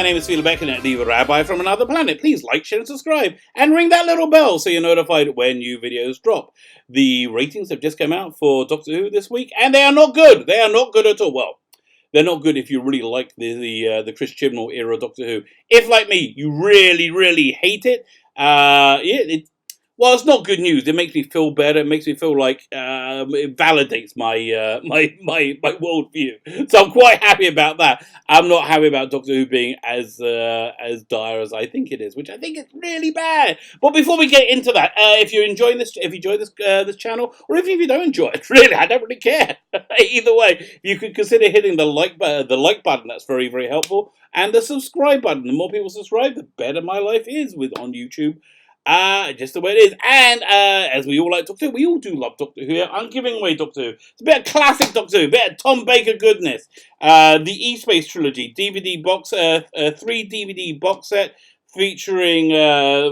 name is Phil Beck and the Rabbi from another planet. Please like, share and subscribe and ring that little bell so you're notified when new videos drop. The ratings have just come out for Doctor Who this week and they are not good. They are not good at all. Well, they're not good if you really like the Chris Chibnall era Doctor Who. If, like me, you really, really hate it, well, it's not good news. It makes me feel better. It makes me feel like it validates my my worldview. So I'm quite happy about that. I'm not happy about Doctor Who being as dire as I think it is, which I think is really bad. But before we get into that, if you're enjoying this, if you enjoy this channel, or even if you don't enjoy it, really, I don't really care. Either way, you could consider hitting the like button. That's very, very helpful, and the subscribe button. The more people subscribe, the better my life is on YouTube. Just the way it is. And as we all like Doctor Who, we all do love Doctor Who. I'm giving away Doctor Who. It's a bit of classic Doctor Who, a bit of Tom Baker goodness. The E-Space Trilogy DVD box, 3 DVD box set featuring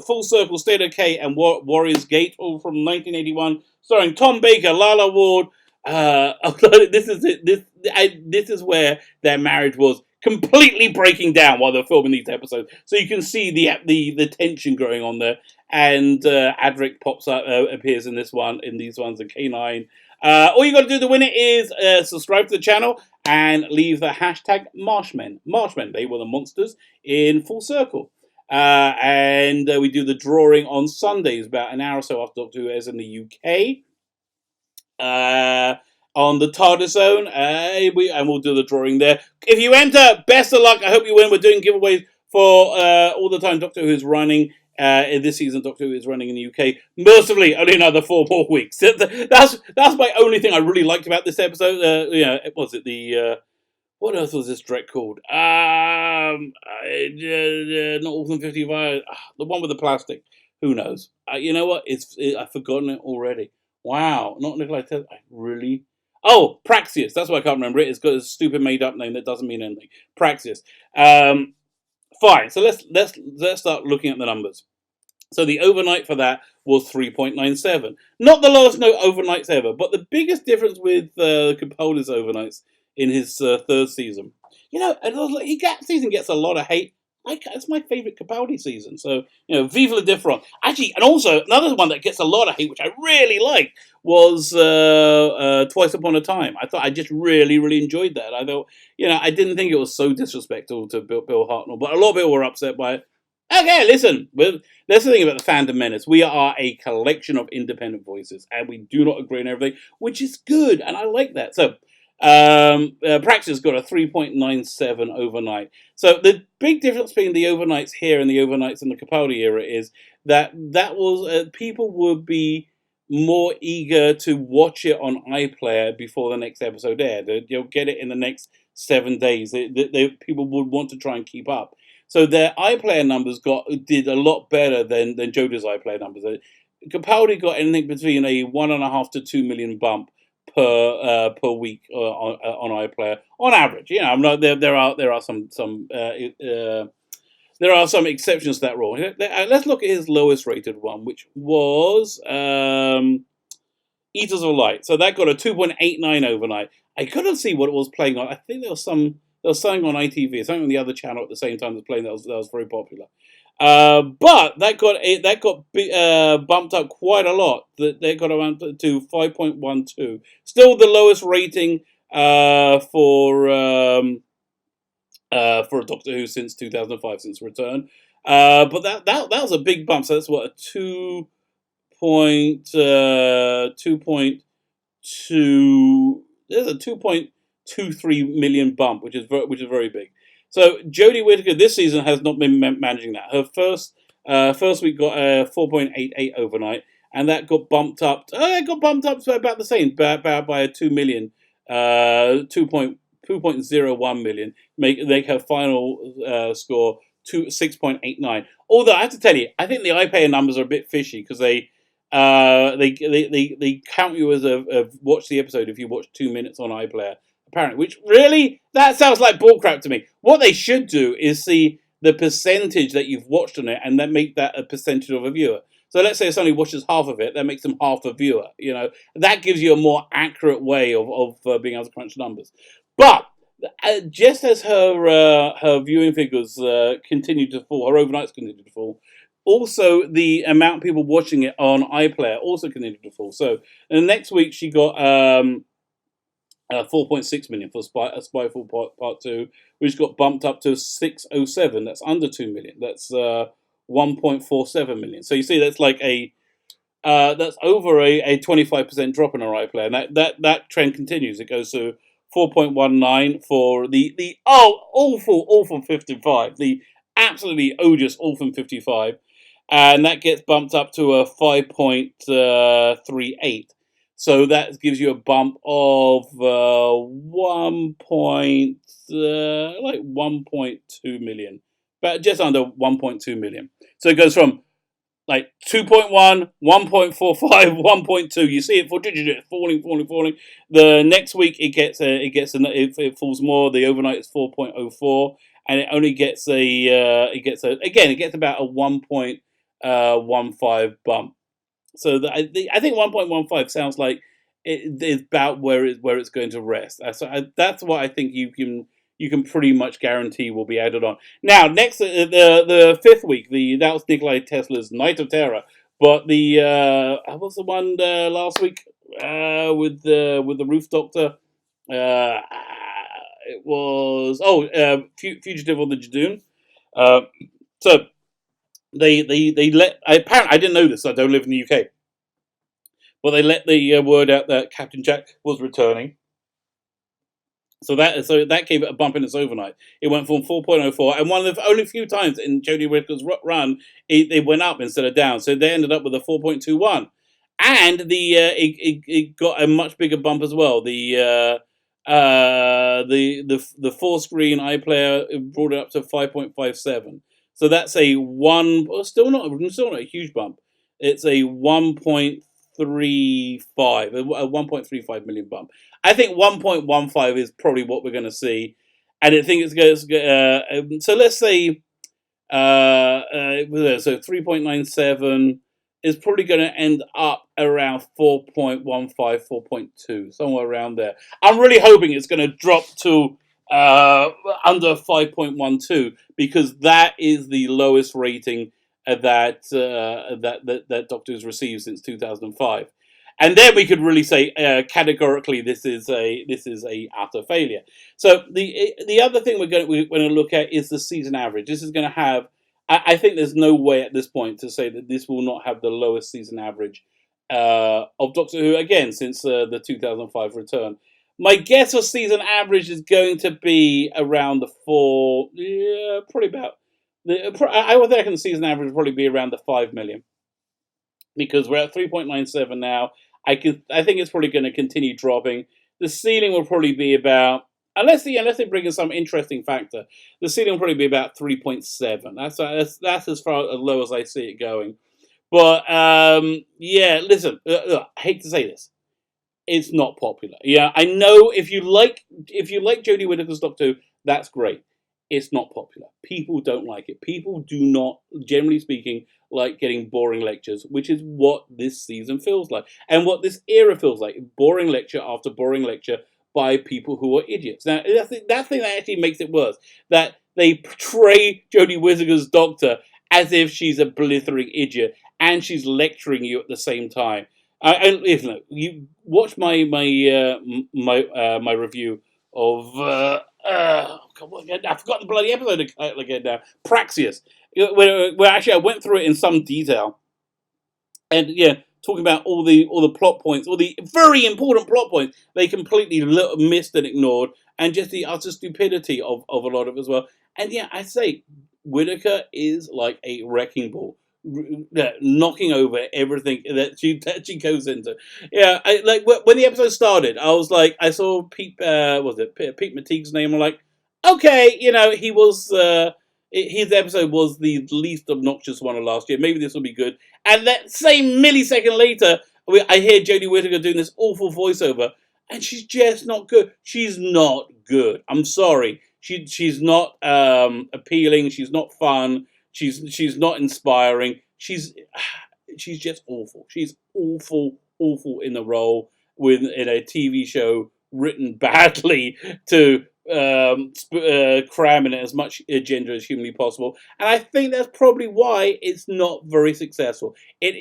Full Circle, State of K, and Warrior's Gate, all from 1981, starring Tom Baker, Lalla Ward. This is it. This is where their marriage was completely breaking down while they're filming these episodes. So you can see the tension going on there. And Adric pops up, appears in these ones, and K9. All you got to do to win it is subscribe to the channel and leave the hashtag Marshmen. Marshmen, they were the monsters in Full Circle. And we do the drawing on Sundays, about an hour or so after Doctor Who airs in the UK. On the TardisZone, and we'll do the drawing there. If you enter, best of luck. I hope you win. We're doing giveaways for all the time Doctor Who is running. This season, Doctor Who is running in the UK. Mercifully, only another 4 more weeks. That's my only thing I really liked about this episode. What else was this Drek called? Not Autumn 55. The one with the plastic. Who knows? You know what? I've forgotten it already. Wow, not Nikolai Tesla. Oh, Praxius. That's why I can't remember it. It's got a stupid made-up name that doesn't mean anything. Praxius. Fine. So let's start looking at the numbers. So the overnight for that was 3.97. Not the lowest note overnights ever, but the biggest difference with Capaldi's overnights in his third season. You know, season gets a lot of hate. It's my favourite Capaldi season. So, you know, Vive le Different. Actually, and also, another one that gets a lot of hate, which I really liked, was Twice Upon a Time. I just really, really enjoyed that. I thought, you know, I didn't think it was so disrespectful to Bill Hartnell, but a lot of people were upset by it. Okay, listen, that's the thing about the Fandom Menace. We are a collection of independent voices, and we do not agree on everything, which is good, and I like that. So, Praxis got a 3.97 overnight. So the big difference between the overnights here and the overnights in the Capaldi era is that was people would be more eager to watch it on iPlayer before the next episode aired. You'll get it in the next 7 days. People would want to try and keep up. So their iPlayer numbers did a lot better than Jodie's iPlayer numbers. Capaldi got anything between a 1.5 to 2 million bump per week on iPlayer on average. You know, I'm not there are some exceptions to that rule. Let's look at his lowest rated one, which was Eaters of Light. So that got a 2.89 overnight. I couldn't see what it was playing on. I think there was something on ITV, something on the other channel at the same time that was playing that was very popular. But that got bumped up quite a lot. They got around to 5.12. Still the lowest rating for Doctor Who since 2005, since return. But that was a big bump. So that's what, a 2.2. There's a 2.23 million bump, which is very big. So Jodie Whittaker this season has not been managing that. Her first week got a 4.88 overnight, and that got bumped up. It got bumped up to about the same, by a 2 million, 2.01 million. Make her final score 6.89. Although I have to tell you, I think the iPlayer numbers are a bit fishy because they count you as a watch the episode if you watch 2 minutes on iPlayer. Apparently, which really, that sounds like bullcrap to me. What they should do is see the percentage that you've watched on it and then make that a percentage of a viewer. So let's say somebody watches half of it, that makes them half a viewer. You know, that gives you a more accurate way of being able to crunch numbers. But just as her viewing figures continue to fall, her overnights continue to fall. Also, the amount of people watching it on iPlayer also continued to fall. So, and the next week she got 4.6 million for Spyfall Part 2, which got bumped up to 607. That's under 2 million. That's 1.47 million. So you see, that's like that's over a 25% drop in our iPlayer. And that trend continues. It goes to 4.19 for the awful 55, the absolutely odious Orphan 55, and that gets bumped up to a 5.38. So that gives you a bump of 1.2 million, but just under 1.2 million. So it goes from like 2.1, 1.45, 1.2. You see it for falling. The next week it falls more. The overnight is 4.04, and it only gets it gets about a 1.15 bump. So I think 1.15 sounds like it is about where it's going to rest. That's what I think you can pretty much guarantee will be added on. Now, next the fifth week, that was Nikola Tesla's Night of Terror, but the what's the one last week with the Roof Doctor? Uh, it was Fugitive on the Jadoon. Uh, so they let apparently I didn't know this. I don't live in the UK, but they let the word out that Captain Jack was returning. So that gave it a bump in its overnight. It went from 4.04, and one of the only few times in Jodie Whittaker's run, it went up instead of down. So they ended up with a 4.21, and it got a much bigger bump as well. The 4-screen iPlayer brought it up to 5.57. So that's a one, well, still not a huge bump. It's a 1.35, a 1.35 million bump. I think 1.15 is probably what we're going to see, and I think it's going to. So let's say, so 3.97 is probably going to end up around 4.15, 4.2, somewhere around there. I'm really hoping it's going to drop to under 5.12 because that is the lowest rating that Doctor's received since 2005. And then we could really say categorically this is a utter failure. So the other thing we're going to look at is the season average. This is going to have. I think there's no way at this point to say that this will not have the lowest season average of Doctor Who again since the 2005 return. My guess for season average is going to be around the probably about. I would reckon the season average will probably be around the 5 million because we're at 3.97 now. I think it's probably going to continue dropping. The ceiling will probably be about, unless they bring in some interesting factor, the ceiling will probably be about 3.7. That's as far as low as I see it going. But yeah, listen, I hate to say this, it's not popular. Yeah, I know if you like Jodie Whittaker's Doctor Who, that's great. It's not popular. People don't like it. People do not, generally speaking, like getting boring lectures, which is what this season feels like. And what this era feels like. Boring lecture after boring lecture by people who are idiots. Now, that thing that actually makes it worse. That they portray Jodie Whittaker's Doctor as if she's a blithering idiot and she's lecturing you at the same time. Listen, you watch my review of I forgot the bloody episode again now. Praxius, where actually I went through it in some detail, and yeah, talking about all the plot points, all the very important plot points they completely missed and ignored, and just the utter stupidity of a lot of it as well. And yeah, I say Whittaker is like a wrecking ball, knocking over everything that she goes into. Yeah, when the episode started, I was like, I saw Pete, Pete Matigue's name? I'm like, okay, he was. His episode was the least obnoxious one of last year. Maybe this will be good. And that same millisecond later, I hear Jodie Whittaker doing this awful voiceover, and she's just not good. She's not good. I'm sorry. She's not appealing. She's not fun. She's not inspiring. She's just awful. She's awful in the role in a TV show written badly to cram in as much gender as humanly possible, and I think that's probably why it's not very successful.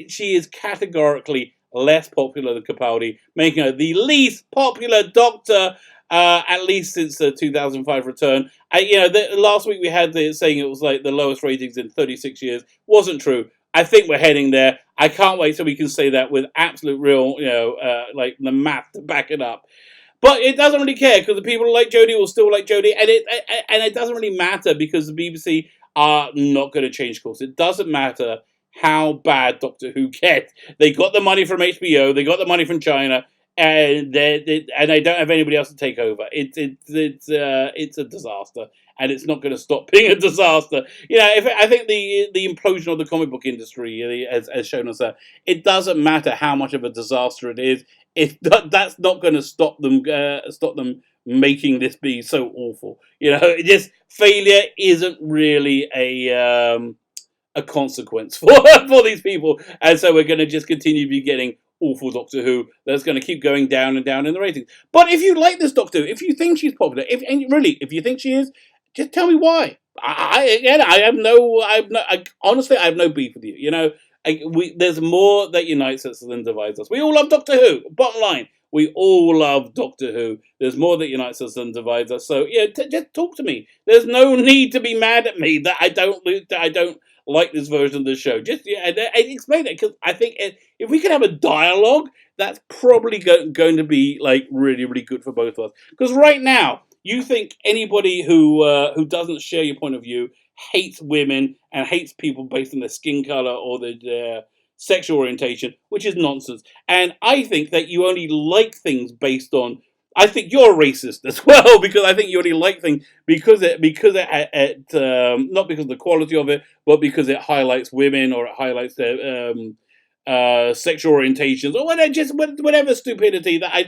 She is categorically less popular than Capaldi, making her the least popular Doctor. At least since the 2005 return. Last week we had saying it was like the lowest ratings in 36 years. Wasn't true. I think we're heading there. I can't wait so we can say that with absolute real, like the math to back it up. But it doesn't really care because the people who like Jodie will still like Jodie, and it doesn't really matter because the BBC are not going to change course. It doesn't matter how bad Doctor Who gets. They got the money from HBO, they got the money from China, and they don't have anybody else to take over. It's a disaster, and it's not going to stop being a disaster. I think the implosion of the comic book industry has shown us that it doesn't matter how much of a disaster it is. That's not going to stop them making this be so awful. Just failure isn't really a consequence for these people, and so we're going to just continue to be getting awful Doctor Who that's going to keep going down and down in the ratings. But if you like this Doctor Who, if you think she's popular, if you think she is, just tell me why. Honestly, I have no beef with you. There's more that unites us than divides us. We all love Doctor Who. Bottom line, we all love Doctor Who. There's more that unites us than divides us. So just talk to me. There's no need to be mad at me that I don't like this version of the show. Just explain it, because I think if we could have a dialogue, that's probably going to be like really, really good for both of us. Because right now, you think anybody who doesn't share your point of view hates women and hates people based on their skin color or their sexual orientation, which is nonsense. And I think that you only like things based on. I think you're racist as well, because I think you only like things because it not because of the quality of it, but because it highlights women or it highlights their sexual orientations or whatever stupidity that I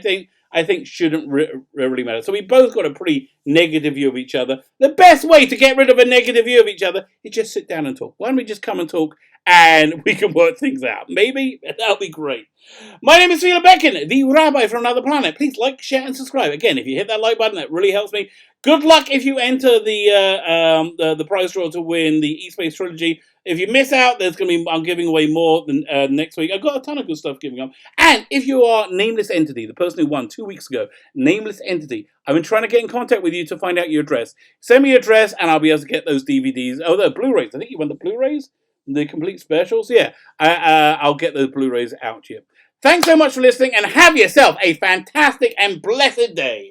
think shouldn't really matter. So we both got a pretty negative view of each other. The best way to get rid of a negative view of each other is just sit down and talk. Why don't we just come and talk and we can work things out? Maybe that'll be great. My name is Felix Beckin, the Rabbi from another planet. Please like, share, and subscribe. Again, if you hit that like button, that really helps me. Good luck if you enter the prize draw to win the E-Space Trilogy. If you miss out, I'm giving away more than next week. I've got a ton of good stuff giving up. And if you are Nameless Entity, the person who won 2 weeks ago, Nameless Entity, I've been trying to get in contact with you to find out your address. Send me your address, and I'll be able to get those DVDs. Oh, the Blu-rays. I think you won the Blu-rays, the complete specials. Yeah, I'll get those Blu-rays out to you. Thanks so much for listening, and have yourself a fantastic and blessed day.